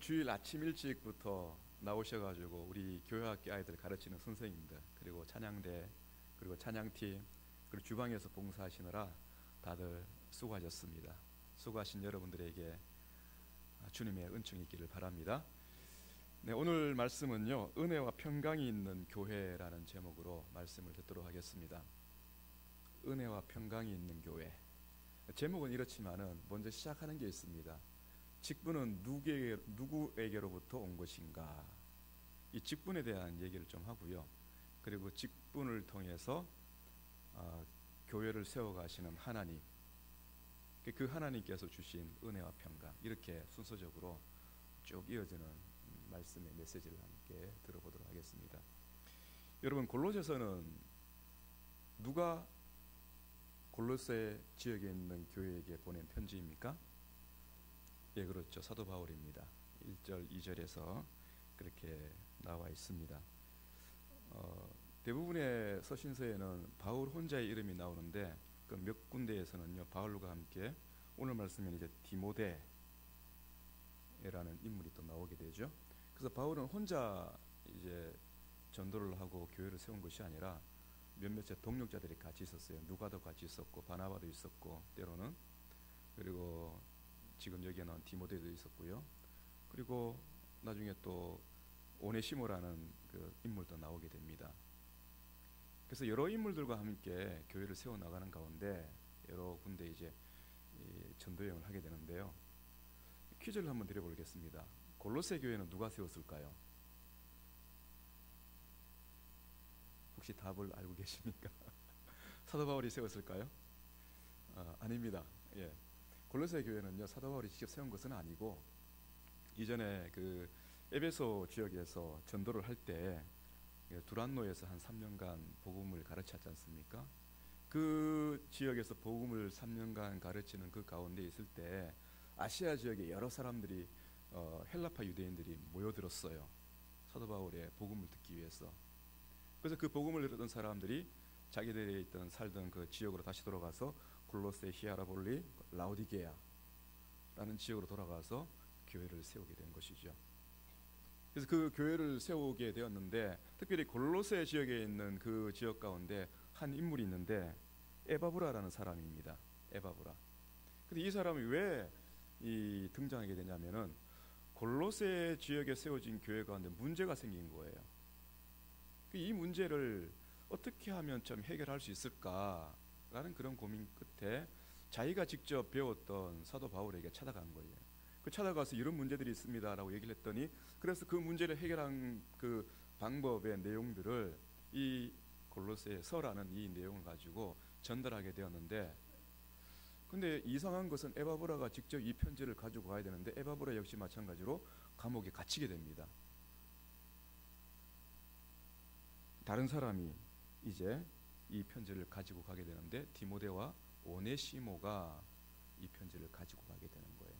주일 아침 일찍부터 나오셔가지고 우리 교회학교 아이들 가르치는 선생님들, 그리고 찬양대, 그리고 찬양팀, 그리고 주방에서 봉사하시느라 다들 수고하셨습니다. 수고하신 여러분들에게 주님의 은총이 있기를 바랍니다. 네, 오늘 말씀은요, 은혜와 평강이 있는 교회라는 제목으로 말씀을 듣도록 하겠습니다. 은혜와 평강이 있는 교회. 제목은 이렇지만은 먼저 시작하는 게 있습니다. 직분은 누구에게로부터 온 것인가? 이 직분에 대한 얘기를 좀 하고요. 그리고 직분을 통해서 교회를 세워가시는 하나님, 그 하나님께서 주신 은혜와 평강, 이렇게 순서적으로 쭉 이어지는 말씀의 메시지를 함께 들어보도록 하겠습니다. 여러분, 골로새서는 누가 골로새 지역에 있는 교회에게 보낸 편지입니까? 예, 그렇죠. 사도 바울입니다. 1절, 2절에서 그렇게 나와 있습니다. 대부분의 서신서에는 바울 혼자의 이름이 나오는데 그 몇 군데에서는요, 바울과 함께 오늘 말씀에는 이제 디모데라는 인물이 또 나오게 되죠. 그래서 바울은 혼자 이제 전도를 하고 교회를 세운 것이 아니라 몇몇의 동력자들이 같이 있었어요. 누가도 같이 있었고 바나바도 있었고 때로는, 그리고 지금 여기에 나온 디모데도 있었고요. 그리고 나중에 또 오네시모라는 그 인물도 나오게 됩니다. 그래서 여러 인물들과 함께 교회를 세워 나가는 가운데 여러 군데 이제 전도 여행을 하게 되는데요. 퀴즈를 한번 드려보겠습니다. 골로새 교회는 누가 세웠을까요? 혹시 답을 알고 계십니까? 사도 바울이 세웠을까요? 아닙니다. 예. 골로새 교회는요, 사도 바울이 직접 세운 것은 아니고 이전에 그 에베소 지역에서 전도를 할 때 두란노에서 한 3년간 복음을 가르쳤지 않습니까? 그 지역에서 복음을 3년간 가르치는 그 가운데 있을 때 아시아 지역에 여러 사람들이 헬라파 유대인들이 모여들었어요. 사도 바울의 복음을 듣기 위해서. 그래서 그 복음을 들었던 사람들이 자기들이 살던 그 지역으로 다시 돌아가서 골로새, 히아라볼리, 라오디게아라는 지역으로 돌아가서 교회를 세우게 된 것이죠. 그래서 그 교회를 세우게 되었는데, 특별히 골로새 지역에 있는 그 지역 가운데 한 인물이 있는데 에바브라라는 사람입니다. 에바브라. 근데 이 사람이 왜 등장하게 되냐면은 골로새 지역에 세워진 교회 가운데 문제가 생긴 거예요. 이 문제를 어떻게 하면 좀 해결할 수 있을까라는 그런 고민 끝에 자기가 직접 배웠던 사도 바울에게 찾아간 거예요. 그 찾아가서 이런 문제들이 있습니다라고 얘기를 했더니, 그래서 그 문제를 해결한 그 방법의 내용들을 이 골로새서라는 이 내용을 가지고 전달하게 되었는데, 근데 이상한 것은 에바브라가 직접 이 편지를 가지고 가야 되는데 에바브라 역시 마찬가지로 감옥에 갇히게 됩니다. 다른 사람이 이제 이 편지를 가지고 가게 되는데 디모데와 오네시모가 이 편지를 가지고 가게 되는 거예요.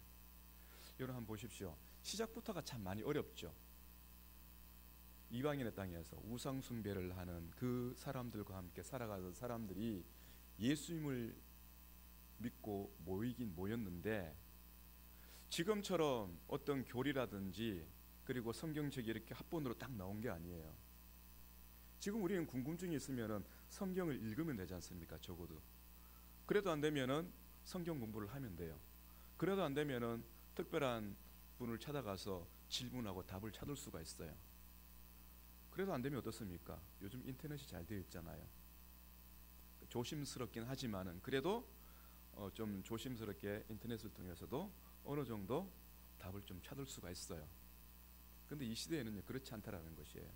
여러분 한번 보십시오. 시작부터가 참 많이 어렵죠. 이방인의 땅에서 우상 숭배를 하는 그 사람들과 함께 살아가던 사람들이 예수님을 믿고 모이긴 모였는데, 지금처럼 어떤 교리라든지 그리고 성경책이 이렇게 합본으로 딱 나온 게 아니에요. 지금 우리는 궁금증이 있으면은 성경을 읽으면 되지 않습니까? 적어도. 그래도 안 되면은 성경 공부를 하면 돼요. 그래도 안 되면은 특별한 분을 찾아가서 질문하고 답을 찾을 수가 있어요. 그래도 안 되면 어떻습니까? 요즘 인터넷이 잘 되어 있잖아요. 조심스럽긴 하지만은 그래도 좀 조심스럽게 인터넷을 통해서도 어느 정도 답을 좀 찾을 수가 있어요. 근데 이 시대에는 그렇지 않다라는 것이에요.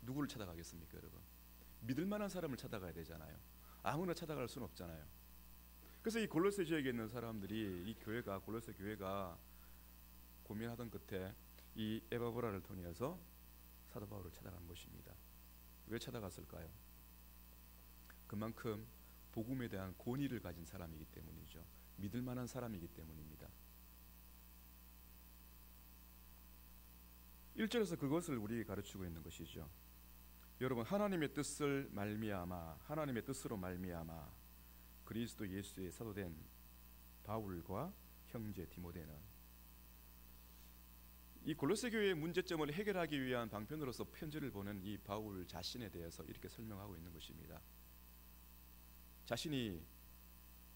누구를 찾아가겠습니까, 여러분? 믿을 만한 사람을 찾아가야 되잖아요. 아무나 찾아갈 수는 없잖아요. 그래서 이 골로새 지역에 있는 사람들이, 이 교회가, 골로새 교회가 고민하던 끝에 이 에바브라를 통해서 사도 바울을 찾아간 것입니다. 왜 찾아갔을까요? 그만큼 복음에 대한 권위를 가진 사람이기 때문이죠. 믿을 만한 사람이기 때문입니다. 1절에서 그것을 우리에게 가르치고 있는 것이죠. 여러분, 하나님의 뜻을 말미암아, 하나님의 뜻으로 말미암아 그리스도 예수의 사도된 바울과 형제 디모데는 이 골로새 교회의 문제점을 해결하기 위한 방편으로서 편지를 보낸 이 바울 자신에 대해서 이렇게 설명하고 있는 것입니다. 자신이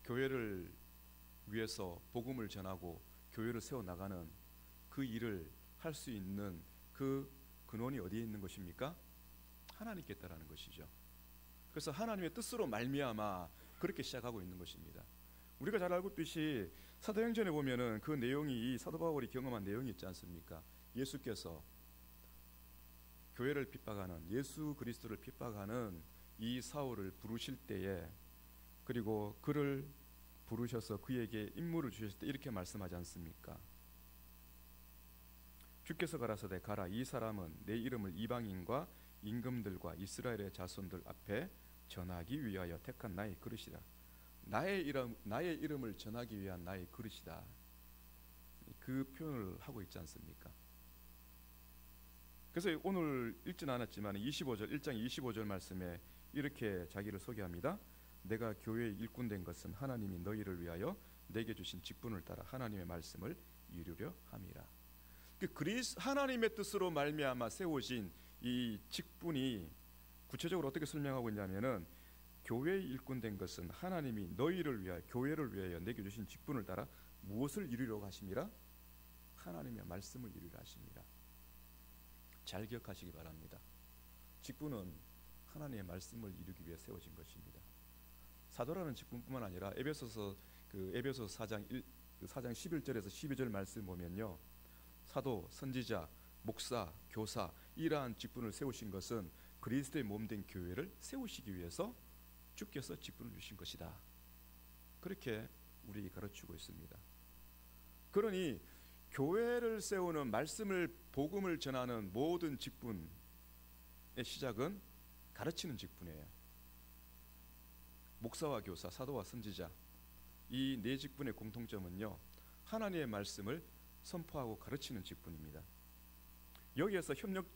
교회를 위해서 복음을 전하고 교회를 세워나가는 그 일을 할 수 있는 그 근원이 어디에 있는 것입니까? 하나님께 있다라는 것이죠. 그래서 하나님의 뜻으로 말미암아 그렇게 시작하고 있는 것입니다. 우리가 잘 알고 있듯이 사도행전에 보면은 그 내용이 이 사도 바울이 경험한 내용이 있지 않습니까? 예수께서 교회를 핍박하는, 예수 그리스도를 핍박하는 이 사울을 부르실 때에, 그리고 그를 부르셔서 그에게 임무를 주셨을 때 이렇게 말씀하지 않습니까? 주께서 가라사대 가라, 이 사람은 내 이름을 이방인과 임금들과 이스라엘의 자손들 앞에 전하기 위하여 택한 나의 그릇이라. 나의 이름을 전하기 위한 나의 그릇이다. 그 표현을 하고 있지 않습니까? 그래서 오늘 읽지는 않았지만 1장 25절 말씀에 이렇게 자기를 소개합니다. 내가 교회의 일꾼 된 것은 하나님이 너희를 위하여 내게 주신 직분을 따라 하나님의 말씀을 이루려 함이라. 하나님의 뜻으로 말미암아 세워진 이 직분이 구체적으로 어떻게 설명하고 있냐면은, 교회의 일꾼 된 것은 하나님이 너희를 위하여, 교회를 위하여 내게 주신 직분을 따라 무엇을 이루려고 하심이라? 하나님의 말씀을 이루려 하심이라. 잘 기억하시기 바랍니다. 직분은 하나님의 말씀을 이루기 위해 세워진 것입니다. 사도라는 직분뿐만 아니라 에베소서 4장 11절에서 12절 말씀 보면요, 사도, 선지자, 목사, 교사, 이러한 직분을 세우신 것은 그리스도의 몸된 교회를 세우시기 위해서 주께서 직분을 주신 것이다. 그렇게 우리에게 가르치고 있습니다. 그러니 교회를 세우는, 말씀을, 복음을 전하는 모든 직분의 시작은 가르치는 직분이에요. 목사와 교사, 사도와 선지자, 이 네 직분의 공통점은요, 하나님의 말씀을 선포하고 가르치는 직분입니다. 여기에서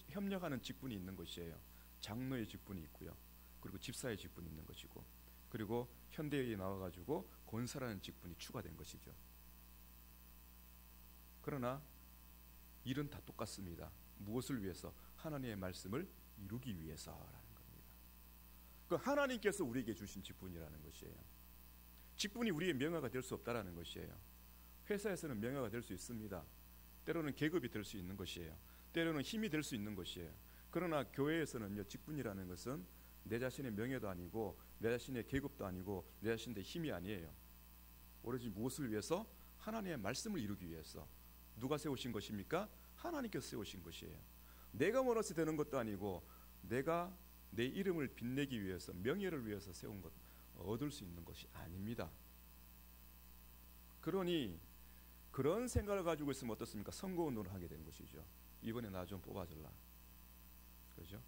협력하는 직분이 있는 것이에요. 장로의 직분이 있고요, 그리고 집사의 직분이 있는 것이고, 그리고 현대에 나와가지고 권사라는 직분이 추가된 것이죠. 그러나 일은 다 똑같습니다. 무엇을 위해서? 하나님의 말씀을 이루기 위해서라는 겁니다. 그 하나님께서 우리에게 주신 직분이라는 것이에요. 직분이 우리의 명예가 될 수 없다라는 것이에요. 회사에서는 명예가 될 수 있습니다. 때로는 계급이 될 수 있는 것이에요. 때로는 힘이 될 수 있는 것이에요. 그러나 교회에서는요, 직분이라는 것은 내 자신의 명예도 아니고, 내 자신의 계급도 아니고, 내 자신의 힘이 아니에요. 오로지 무엇을 위해서? 하나님의 말씀을 이루기 위해서. 누가 세우신 것입니까? 하나님께서 세우신 것이에요. 내가 원해서 되는 것도 아니고, 내가 내 이름을 빛내기 위해서, 명예를 위해서 세운 것, 얻을 수 있는 것이 아닙니다. 그러니 그런 생각을 가지고 있으면 어떻습니까? 선거운동을 하게 되는 것이죠. 이번에 나 좀 뽑아줄라. 그렇죠?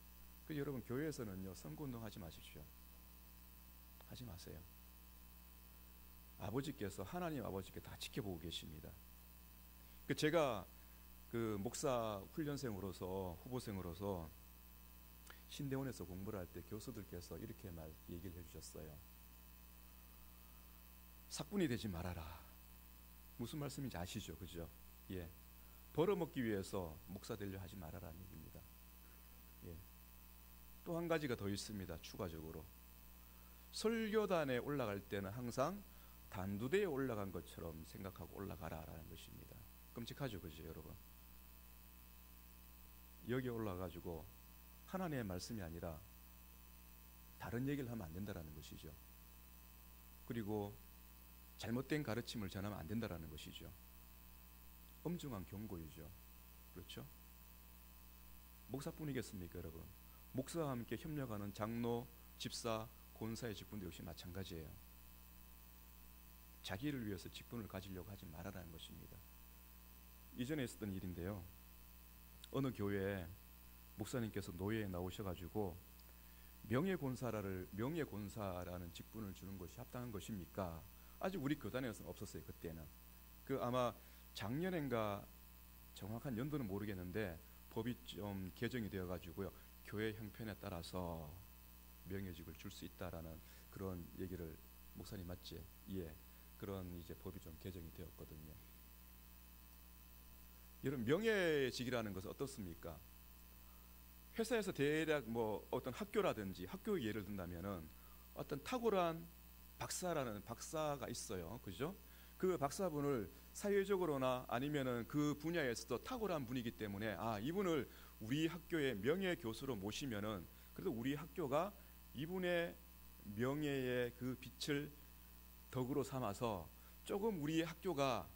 그래서 여러분, 교회에서는요, 선거운동 하지 마십시오. 하지 마세요. 아버지께서, 하나님 아버지께 다 지켜보고 계십니다. 제가 목사 훈련생으로서, 후보생으로서 신대원에서 공부를 할 때 교수들께서 이렇게 얘기를 해주셨어요. 사꾼이 되지 말아라. 무슨 말씀인지 아시죠? 그죠? 예. 벌어먹기 위해서 목사 되려 하지 말아라는 얘기입니다. 예. 또 한 가지가 더 있습니다. 추가적으로, 설교단에 올라갈 때는 항상 단두대에 올라간 것처럼 생각하고 올라가라라는 것입니다. 끔찍하죠, 그죠, 여러분? 여기 올라가지고 하나님의 말씀이 아니라 다른 얘기를 하면 안 된다라는 것이죠. 그리고 잘못된 가르침을 전하면 안 된다라는 것이죠. 엄중한 경고이죠. 그렇죠? 목사뿐이겠습니까, 여러분? 목사와 함께 협력하는 장로, 집사, 권사의 직분도 역시 마찬가지예요. 자기를 위해서 직분을 가지려고 하지 말아라는 것입니다. 이전에 있었던 일인데요, 어느 교회에 목사님께서 노예에 나오셔가지고 명예권사라는 직분을 주는 것이 합당한 것입니까? 아직 우리 교단에서는 없었어요. 그때는 아마 작년인가, 정확한 연도는 모르겠는데 법이 좀 개정이 되어가지고요, 교회 형편에 따라서 명예직을 줄 수 있다라는 그런 얘기를, 목사님 맞지? 예, 그런 이제 법이 좀 개정이 되었거든요. 여러분, 명예직이라는 것은 어떻습니까? 회사에서 대략 뭐 어떤 학교라든지 학교 예를 든다면은 어떤 탁월한 박사가 있어요, 그죠? 그 박사분을 사회적으로나 아니면은 그 분야에서도 탁월한 분이기 때문에 이분을 우리 학교의 명예 교수로 모시면은 그래도 우리 학교가 이분의 명예의 그 빛을 덕으로 삼아서 조금 우리 학교가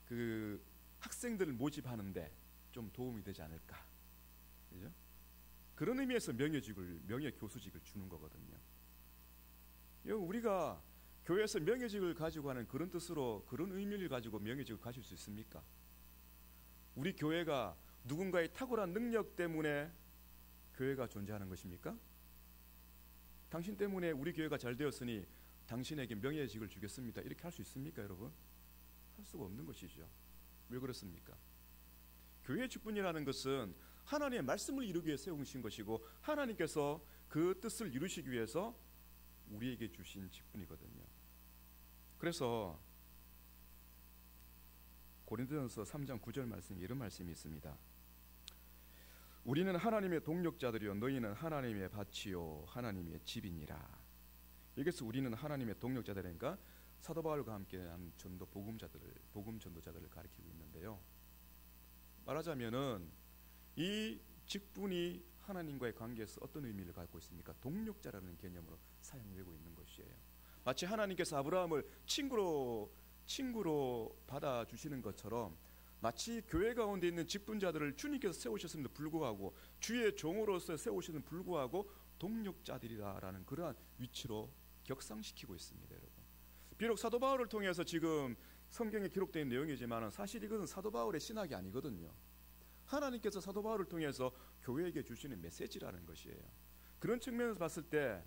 그 학생들을 모집하는데 좀 도움이 되지 않을까, 그죠? 그런 의미에서 명예 교수직을 주는 거거든요. 우리가 교회에서 명예직을 가지고 하는 그런 뜻으로, 그런 의미를 가지고 명예직을 가질 수 있습니까? 우리 교회가 누군가의 탁월한 능력 때문에 교회가 존재하는 것입니까? 당신 때문에 우리 교회가 잘 되었으니 당신에게 명예직을 주겠습니다, 이렇게 할 수 있습니까, 여러분? 할 수가 없는 것이죠. 왜 그렇습니까? 교회의 직분이라는 것은 하나님의 말씀을 이루기 위해 세우신 것이고, 하나님께서 그 뜻을 이루시기 위해서 우리에게 주신 직분이거든요. 그래서 고린도전서 3장 9절 말씀에 이런 말씀이 있습니다. 우리는 하나님의 동력자들이요 너희는 하나님의 밭이요 하나님의 집이니라. 여기서 우리는 하나님의 동력자들이니까 사도 바울과 함께한 복음 전도자들을 가리키고 있는데요. 말하자면은 이 직분이 하나님과의 관계에서 어떤 의미를 갖고 있습니까? 동력자라는 개념으로 사용되고 있는 것이에요. 마치 하나님께서 아브라함을 친구로 받아주시는 것처럼, 마치 교회 가운데 있는 직분자들을 주님께서 세우셨음에도 불구하고, 주의 종으로서 세우시는 불구하고 동력자들이라는 그러한 위치로 격상시키고 있습니다, 여러분. 비록 사도 바울을 통해서 지금 성경에 기록된 내용이지만 사실 이것은 사도 바울의 신학이 아니거든요. 하나님께서 사도 바울을 통해서 교회에게 주시는 메시지라는 것이에요. 그런 측면에서 봤을 때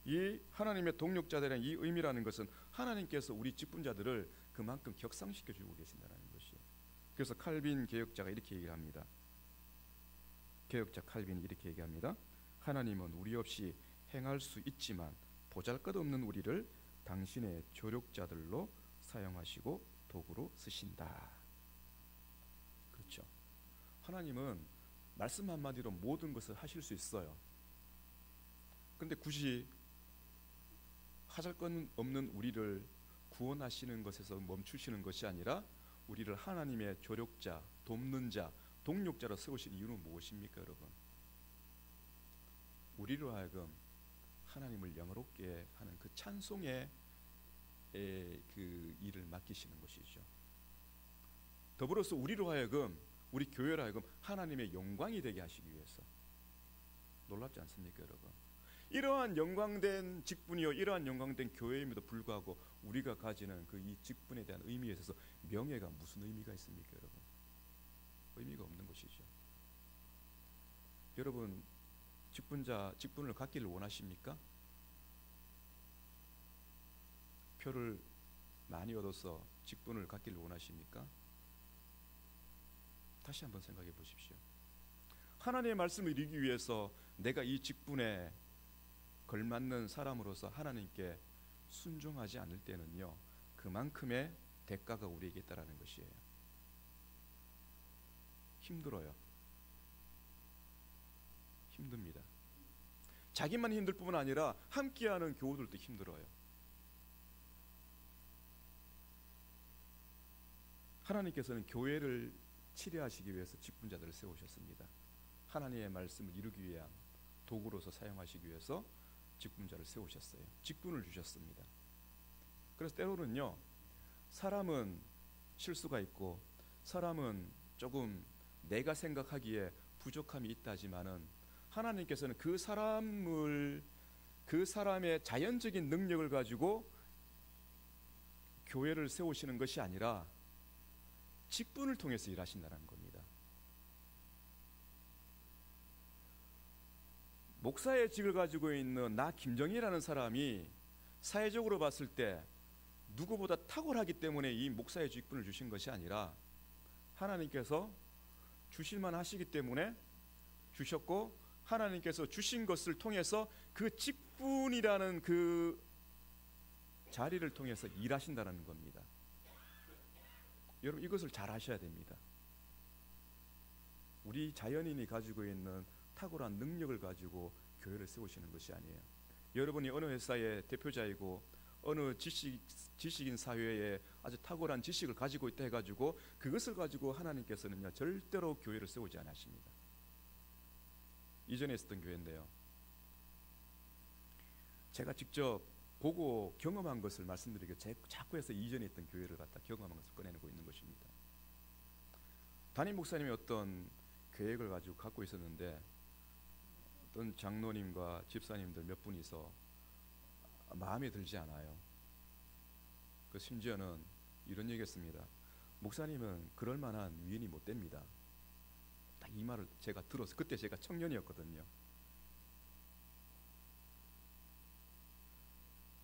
이 하나님의 동력자들의 이 의미라는 것은 하나님께서 우리 직분자들을 그만큼 격상시켜주고 계신다는 것이에요. 그래서 칼빈 개혁자가 이렇게 얘기를 합니다. 개혁자 칼빈이 이렇게 얘기합니다. 하나님은 우리 없이 행할 수 있지만 보잘것없는 우리를 당신의 조력자들로 사용하시고 도구로 쓰신다. 그렇죠. 하나님은 말씀 한마디로 모든 것을 하실 수 있어요. 그런데 굳이 하잘것없는 우리를 구원하시는 것에서 멈추시는 것이 아니라 우리를 하나님의 조력자, 돕는 자, 동력자로 세우신 이유는 무엇입니까, 여러분? 우리로 하여금 하나님을 영화롭게 하는 그 찬송의 그 일을 맡기시는 것이죠. 더불어서 우리로 하여금, 우리 교회로 하여금 하나님의 영광이 되게 하시기 위해서. 놀랍지 않습니까, 여러분? 이러한 영광된 직분이요, 이러한 영광된 교회임에도 불구하고 우리가 가지는 그 이 직분에 대한 의미에 있어서 명예가 무슨 의미가 있습니까, 여러분? 의미가 없는 것이죠. 여러분, 직분을 갖기를 원하십니까? 표를 많이 얻어서 직분을 갖기를 원하십니까? 다시 한번 생각해 보십시오. 하나님의 말씀을 이루기 위해서 내가 이 직분에 걸맞는 사람으로서 하나님께 순종하지 않을 때는요, 그만큼의 대가가 우리에게 있다라는 것이에요. 힘들어요. 힘듭니다. 자기만 힘들 뿐만 아니라 함께하는 교우들도 힘들어요. 하나님께서는 교회를 치료하시기 위해서 직분자들을 세우셨습니다. 하나님의 말씀을 이루기 위한 도구로서 사용하시기 위해서 직분자를 세우셨어요. 직분을 주셨습니다. 그래서 때로는요, 사람은 실수가 있고 사람은 조금 내가 생각하기에 부족함이 있다지만은 하나님께서는 그 사람의 자연적인 능력을 가지고 교회를 세우시는 것이 아니라 직분을 통해서 일하신다는 겁니다. 목사의 직을 가지고 있는 나 김정희라는 사람이 사회적으로 봤을 때 누구보다 탁월하기 때문에 이 목사의 직분을 주신 것이 아니라 하나님께서 주실만 하시기 때문에 주셨고, 하나님께서 주신 것을 통해서 그 직분이라는 그 자리를 통해서 일하신다는 겁니다. 여러분 이것을 잘 아셔야 됩니다. 우리 자연인이 가지고 있는 탁월한 능력을 가지고 교회를 세우시는 것이 아니에요. 여러분이 어느 회사의 대표자이고 어느 지식인 사회에 아주 탁월한 지식을 가지고 있다 해가지고 그것을 가지고 하나님께서는요 절대로 교회를 세우지 않으십니다. 이전에 있었던 교회인데요, 제가 직접 보고 경험한 것을 말씀드리고 자꾸 해서 이전에 있던 교회를 갖다 경험한 것을 꺼내고 있는 것입니다. 담임 목사님이 어떤 계획을 가지고 갖고 있었는데 어떤 장로님과 집사님들 몇 분이서 마음에 들지 않아요. 그 심지어는 이런 얘기했습니다. 목사님은 그럴 만한 위인이 못 됩니다. 딱 이 말을 제가 들어서, 그때 제가 청년이었거든요.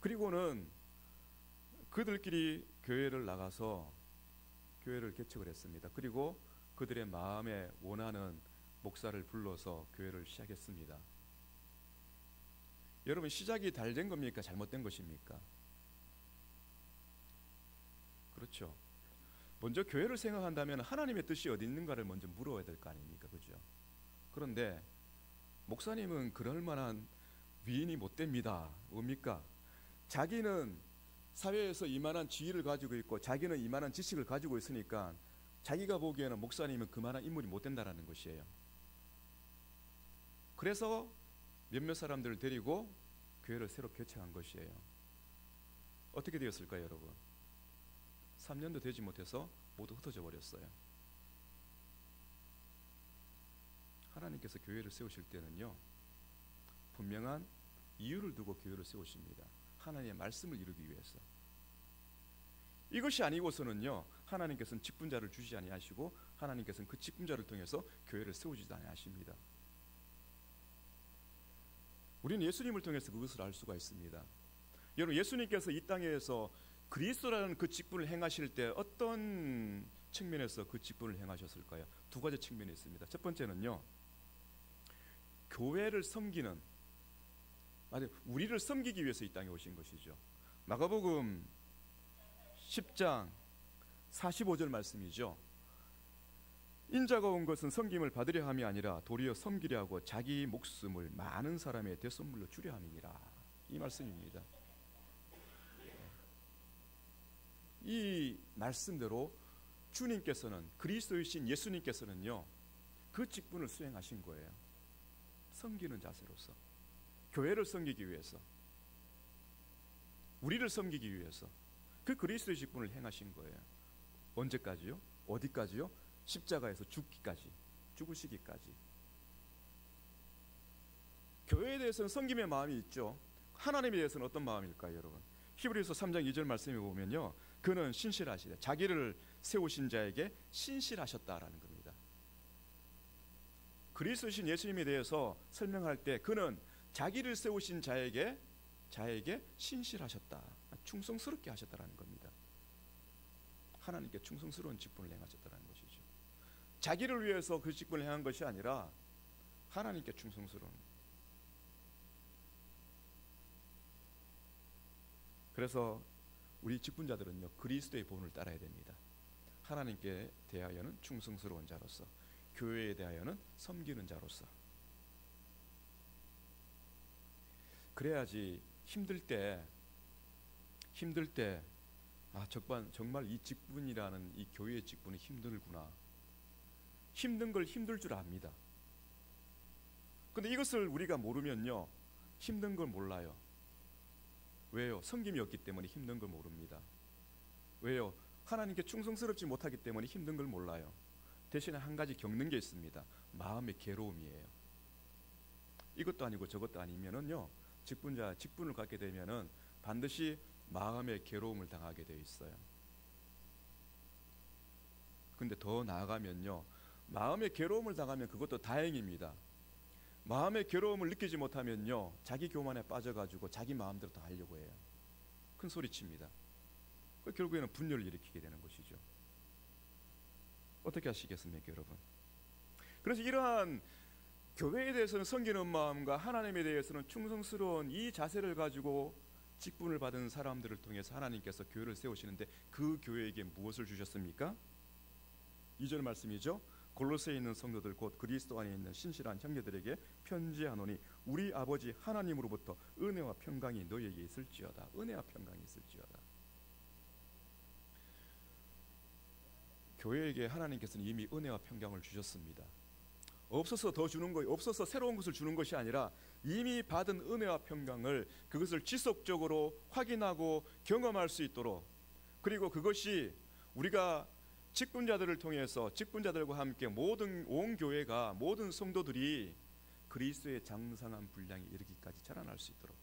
그리고는 그들끼리 교회를 나가서 교회를 개척을 했습니다. 그리고 그들의 마음에 원하는 목사를 불러서 교회를 시작했습니다. 여러분, 시작이 잘 된 겁니까? 잘못된 것입니까? 그렇죠. 먼저 교회를 생각한다면 하나님의 뜻이 어디 있는가를 먼저 물어야 될 거 아닙니까? 그죠? 그런데 목사님은 그럴 만한 위인이 못 됩니다. 뭡니까? 자기는 사회에서 이만한 지위를 가지고 있고 자기는 이만한 지식을 가지고 있으니까 자기가 보기에는 목사님은 그만한 인물이 못 된다라는 것이에요. 그래서 몇몇 사람들을 데리고 교회를 새로 개척한 것이에요. 어떻게 되었을까요, 여러분? 3년도 되지 못해서 모두 흩어져 버렸어요. 하나님께서 교회를 세우실 때는요, 분명한 이유를 두고 교회를 세우십니다. 하나님의 말씀을 이루기 위해서. 이것이 아니고서는요, 하나님께서는 직분자를 주시지 아니하시고 하나님께서는 그 직분자를 통해서 교회를 세우지도 아니하십니다. 우리는 예수님을 통해서 그것을 알 수가 있습니다. 여러분, 예수님께서 이 땅에서 그리스도라는 그 직분을 행하실 때 어떤 측면에서 그 직분을 행하셨을까요? 두 가지 측면이 있습니다. 첫 번째는요, 교회를 섬기는, 우리를 섬기기 위해서 이 땅에 오신 것이죠. 마가복음 10장 45절 말씀이죠. 인자가 온 것은 섬김을 받으려 함이 아니라 도리어 섬기려 하고 자기 목숨을 많은 사람의 대속물로 주려 함이니라. 이 말씀입니다. 이 말씀대로 주님께서는, 그리스도이신 예수님께서는요, 그 직분을 수행하신 거예요. 섬기는 자세로서, 교회를 섬기기 위해서, 우리를 섬기기 위해서 그 그리스도의 직분을 행하신 거예요. 언제까지요? 어디까지요? 십자가에서 죽기까지, 죽으시기까지. 교회에 대해서는 섬김의 마음이 있죠. 하나님에 대해서는 어떤 마음일까요, 여러분? 히브리서 3장 2절 말씀에 보면요, 그는 신실하시다. 자기를 세우신 자에게 신실하셨다라는 겁니다. 그리스도신 예수님에 대해서 설명할 때 그는 자기를 세우신 자에게 신실하셨다, 충성스럽게 하셨다라는 겁니다. 하나님께 충성스러운 직분을 행하셨다는 것이죠. 자기를 위해서 그 직분을 행한 것이 아니라 하나님께 충성스러운. 그래서 우리 직분자들은요, 그리스도의 본을 따라야 됩니다. 하나님께 대하여는 충성스러운 자로서, 교회에 대하여는 섬기는 자로서. 그래야지 힘들 때 정말 이 직분이라는, 이 교회의 직분이 힘들구나, 힘든 걸 힘들 줄 압니다. 근데 이것을 우리가 모르면요, 힘든 걸 몰라요. 왜요? 섬김이 없기 때문에 힘든 걸 모릅니다. 왜요? 하나님께 충성스럽지 못하기 때문에 힘든 걸 몰라요. 대신에 한 가지 겪는 게 있습니다. 마음의 괴로움이에요. 이것도 아니고 저것도 아니면은요, 직분을 갖게 되면은 반드시 마음의 괴로움을 당하게 되어 있어요. 근데 더 나아가면요, 마음의 괴로움을 당하면 그것도 다행입니다. 마음의 괴로움을 느끼지 못하면요, 자기 교만에 빠져가지고 자기 마음대로 다 하려고 해요. 큰 소리칩니다. 결국에는 분열을 일으키게 되는 것이죠. 어떻게 하시겠습니까, 여러분? 그래서 이러한 교회에 대해서는 섬기는 마음과 하나님에 대해서는 충성스러운 이 자세를 가지고 직분을 받은 사람들을 통해서 하나님께서 교회를 세우시는데, 그 교회에게 무엇을 주셨습니까? 2절 말씀이죠. 골로새에 있는 성도들 곧 그리스도 안에 있는 신실한 형제들에게 편지하노니 우리 아버지 하나님으로부터 은혜와 평강이 너희에게 있을지어다. 은혜와 평강이 있을지어다. 교회에게 하나님께서는 이미 은혜와 평강을 주셨습니다. 없어서 더 주는 거, 없어서 새로운 것을 주는 것이 아니라 이미 받은 은혜와 평강을 그것을 지속적으로 확인하고 경험할 수 있도록, 그리고 그것이 우리가 직분자들을 통해서 직분자들과 함께 온 교회가, 모든 성도들이 그리스도의 장성한 분량에 이르기까지 자라날 수 있도록,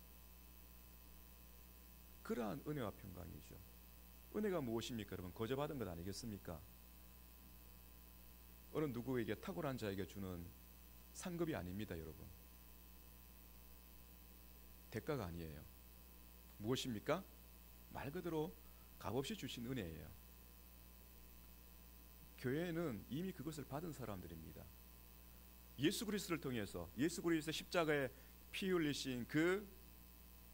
그러한 은혜와 평강이죠. 은혜가 무엇입니까? 여러분, 거저 받은 것 아니겠습니까? 어느 누구에게 탁월한 자에게 주는 상급이 아닙니다, 여러분. 대가가 아니에요. 무엇입니까? 말 그대로 값없이 주신 은혜예요. 교회는 이미 그것을 받은 사람들입니다. 예수 그리스도를 통해서, 예수 그리스도의 십자가에 피 흘리신 그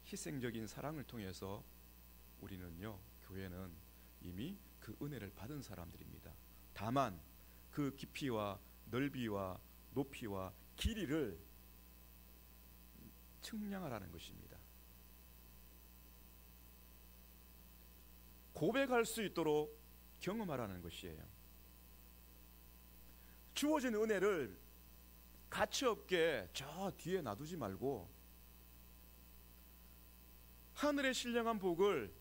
희생적인 사랑을 통해서 우리는요, 교회는 이미 그 은혜를 받은 사람들입니다. 다만 그 깊이와 넓이와 높이와 길이를 측량하라는 것입니다. 고백할 수 있도록 경험하라는 것이에요. 주어진 은혜를 가치없게 저 뒤에 놔두지 말고, 하늘의 신령한 복을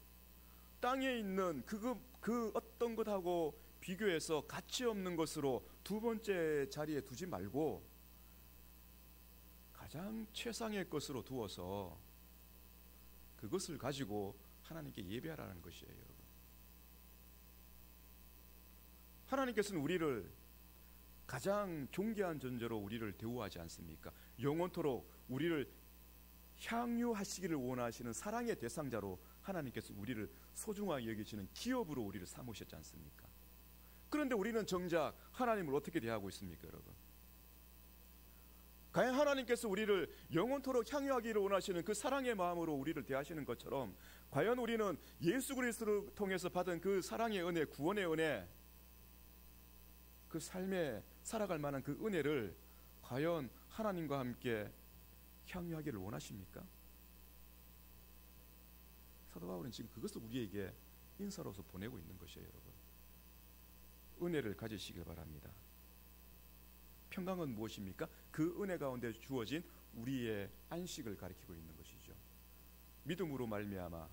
땅에 있는 그 어떤 것하고 비교해서 가치 없는 것으로 두 번째 자리에 두지 말고 가장 최상의 것으로 두어서 그것을 가지고 하나님께 예배하라는 것이에요, 여러분. 하나님께서는 우리를 가장 존귀한 존재로 우리를 대우하지 않습니까? 영원토록 우리를 향유하시기를 원하시는 사랑의 대상자로 하나님께서 우리를 소중하게 여기시는 기업으로 우리를 삼으셨지 않습니까? 그런데 우리는 정작 하나님을 어떻게 대하고 있습니까, 여러분? 과연 하나님께서 우리를 영원토록 향유하기를 원하시는 그 사랑의 마음으로 우리를 대하시는 것처럼, 과연 우리는 예수 그리스도를 통해서 받은 그 사랑의 은혜, 구원의 은혜, 그 삶에 살아갈 만한 그 은혜를 과연 하나님과 함께 향유하기를 원하십니까? 사도 바울은 지금 그것을 우리에게 인사로서 보내고 있는 것이에요, 여러분. 은혜를 가지시길 바랍니다. 평강은 무엇입니까? 그 은혜 가운데 주어진 우리의 안식을 가리키고 있는 것이죠. 믿음으로 말미암아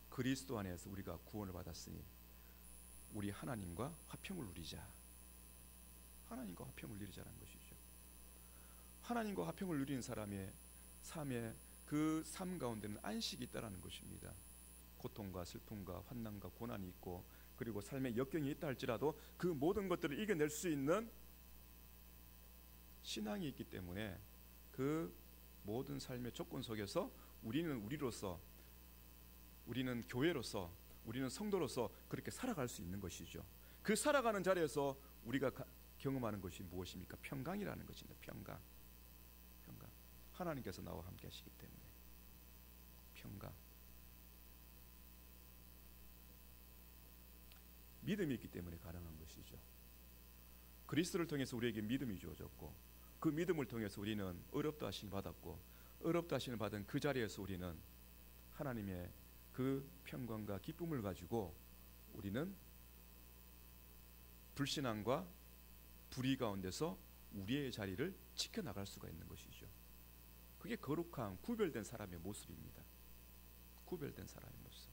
그리스도 안에서 우리가 구원을 받았으니 우리 하나님과 화평을 누리자. 하나님과 화평을 누리자는 것이죠. 하나님과 화평을 누리는 사람의 삶에, 그 삶 가운데는 안식이 있다라는 것입니다. 고통과 슬픔과 환난과 고난이 있고, 그리고 삶의 역경이 있다 할지라도 그 모든 것들을 이겨낼 수 있는 신앙이 있기 때문에 그 모든 삶의 조건 속에서 우리는 우리로서, 우리는 교회로서, 우리는 성도로서 그렇게 살아갈 수 있는 것이죠. 그 살아가는 자리에서 우리가 경험하는 것이 무엇입니까? 평강이라는 것입니다. 평강. 하나님께서 나와 함께 하시기 때문에 평강. 믿음이 있기 때문에 가능한 것이죠. 그리스도를 통해서 우리에게 믿음이 주어졌고, 그 믿음을 통해서 우리는 어렵다 하심을 받았고, 어렵다 하심을 받은 그 자리에서 우리는 하나님의 그 평강과 기쁨을 가지고 우리는 불신앙과 불의 가운데서 우리의 자리를 지켜나갈 수가 있는 것이죠. 그게 거룩한 구별된 사람의 모습입니다. 구별된 사람의 모습,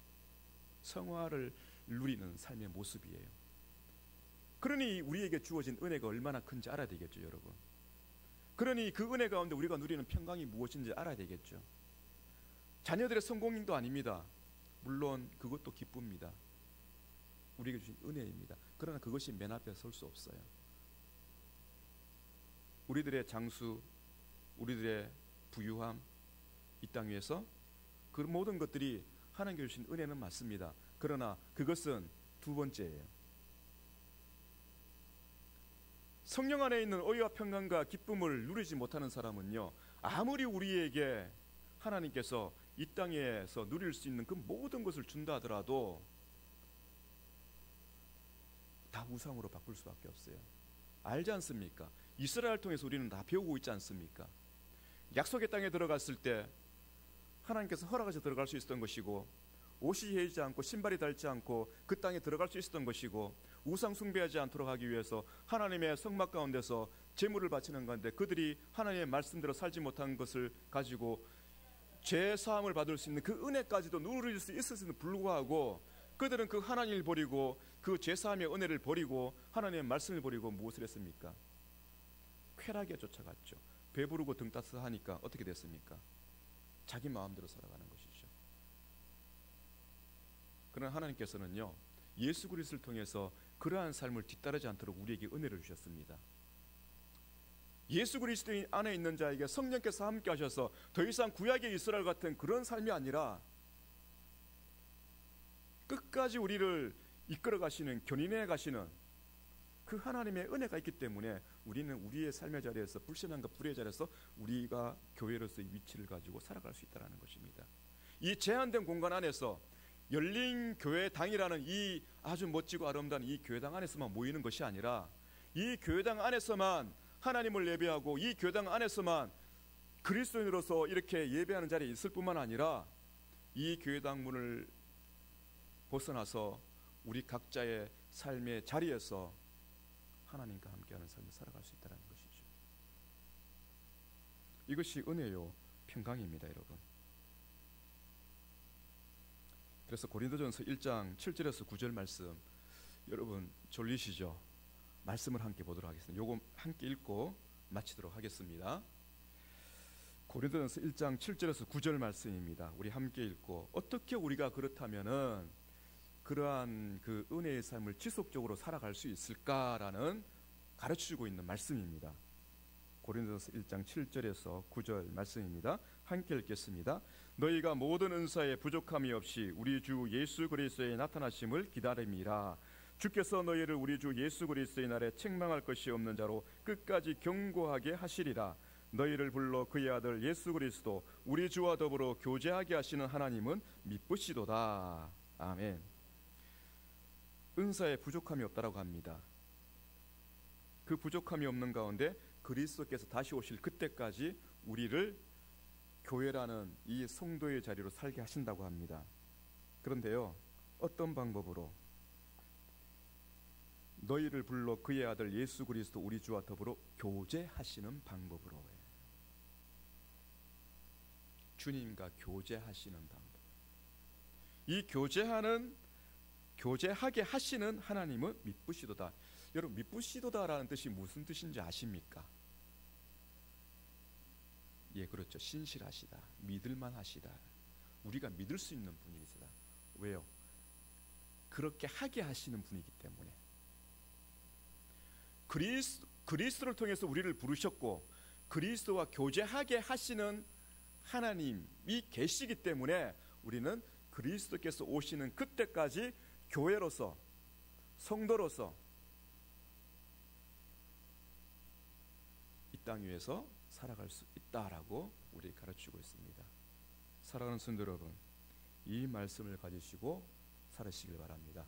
성화를 누리는 삶의 모습이에요. 그러니 우리에게 주어진 은혜가 얼마나 큰지 알아야 되겠죠, 여러분. 그러니 그 은혜 가운데 우리가 누리는 평강이 무엇인지 알아야 되겠죠. 자녀들의 성공도 아닙니다. 물론 그것도 기쁩니다. 우리에게 주신 은혜입니다. 그러나 그것이 맨 앞에 설 수 없어요. 우리들의 장수, 우리들의 부유함, 이 땅 위에서 그 모든 것들이 하나님께 주신 은혜는 맞습니다. 그러나 그것은 두 번째예요. 성령 안에 있는 의와 평강과 기쁨을 누리지 못하는 사람은요, 아무리 우리에게 하나님께서 이 땅에서 누릴 수 있는 그 모든 것을 준다 하더라도 다 다 우상으로 바꿀 수밖에 없어요. 알지 않습니까? 이스라엘 통해서 우리는 다 배우고 있지 않습니까? 약속의 땅에 들어갔을 때 하나님께서 허락하셔 들어갈 수 있었던 것이고, 옷이 헤이지 않고 신발이 닳지 않고 그 땅에 들어갈 수 있었던 것이고, 우상 숭배하지 않도록 하기 위해서 하나님의 성막 가운데서 제물을 바치는 가운데 그들이 하나님의 말씀대로 살지 못한 것을 가지고 죄 사함을 받을 수 있는 그 은혜까지도 누릴 수 있었음에도 불구하고 그들은 그 하나님을 버리고 그 죄 사함의 은혜를 버리고 하나님의 말씀을 버리고 무엇을 했습니까? 쾌락에 쫓아갔죠. 배부르고 등 따스하니까 어떻게 됐습니까? 자기 마음대로 살아가는 것이죠. 그러나 하나님께서는요, 예수 그리스도를 통해서 그러한 삶을 뒤따르지 않도록 우리에게 은혜를 주셨습니다. 예수 그리스도 안에 있는 자에게 성령께서 함께 하셔서 더 이상 구약의 이스라엘 같은 그런 삶이 아니라 끝까지 우리를 이끌어 가시는, 견인해 가시는 그 하나님의 은혜가 있기 때문에 우리는 우리의 삶의 자리에서, 불신앙과 불의의 자리에서 우리가 교회로서의 위치를 가지고 살아갈 수 있다는 것입니다. 이 제한된 공간 안에서 열린 교회당이라는 이 아주 멋지고 아름다운 이 교회당 안에서만 모이는 것이 아니라, 이 교회당 안에서만 하나님을 예배하고 이 교회당 안에서만 그리스도인으로서 이렇게 예배하는 자리에 있을 뿐만 아니라, 이 교회당 문을 벗어나서 우리 각자의 삶의 자리에서 하나님과 함께하는 삶을 살아갈 수 있다는 것이죠. 이것이 은혜요 평강입니다, 여러분. 그래서 고린도전서 1장 7절에서 9절 말씀, 여러분 졸리시죠? 말씀을 함께 보도록 하겠습니다. 요거 함께 읽고 마치도록 하겠습니다. 고린도전서 1장 7절에서 9절 말씀입니다. 우리 함께 읽고, 어떻게 우리가 그렇다면은 그러한 그 은혜의 삶을 지속적으로 살아갈 수 있을까라는 가르치고 있는 말씀입니다. 고린도전서 1장 7절에서 9절 말씀입니다. 함께 읽겠습니다. 너희가 모든 은사에 부족함이 없이 우리 주 예수 그리스도의 나타나심을 기다림이라. 주께서 너희를 우리 주 예수 그리스도의 날에 책망할 것이 없는 자로 끝까지 경고하게 하시리라. 너희를 불러 그의 아들 예수 그리스도 우리 주와 더불어 교제하게 하시는 하나님은 미쁘시도다. 아멘. 은사에 부족함이 없다라고 합니다. 그 부족함이 없는 가운데 그리스도께서 다시 오실 그때까지 우리를 교회라는 이 성도의 자리로 살게 하신다고 합니다. 그런데요, 어떤 방법으로? 너희를 불러 그의 아들 예수 그리스도 우리 주와 더불어 교제하시는 방법으로. 주님과 교제하시는 방법. 이 교제하게 하시는 하나님은 미쁘시도다. 여러분, 미쁘시도다라는 뜻이 무슨 뜻인지 아십니까? 예, 그렇죠. 신실하시다, 믿을만하시다, 우리가 믿을 수 있는 분이시다. 왜요? 그렇게 하게 하시는 분이기 때문에. 그리스도를 통해서 우리를 부르셨고 그리스도와 교제하게 하시는 하나님이 계시기 때문에 우리는 그리스도께서 오시는 그때까지 교회로서, 성도로서 이 땅 위에서 살아갈 수 있다라고 우리 가르치고 있습니다. 사랑하는 성도 여러분, 이 말씀을 가지시고 살으시길 바랍니다.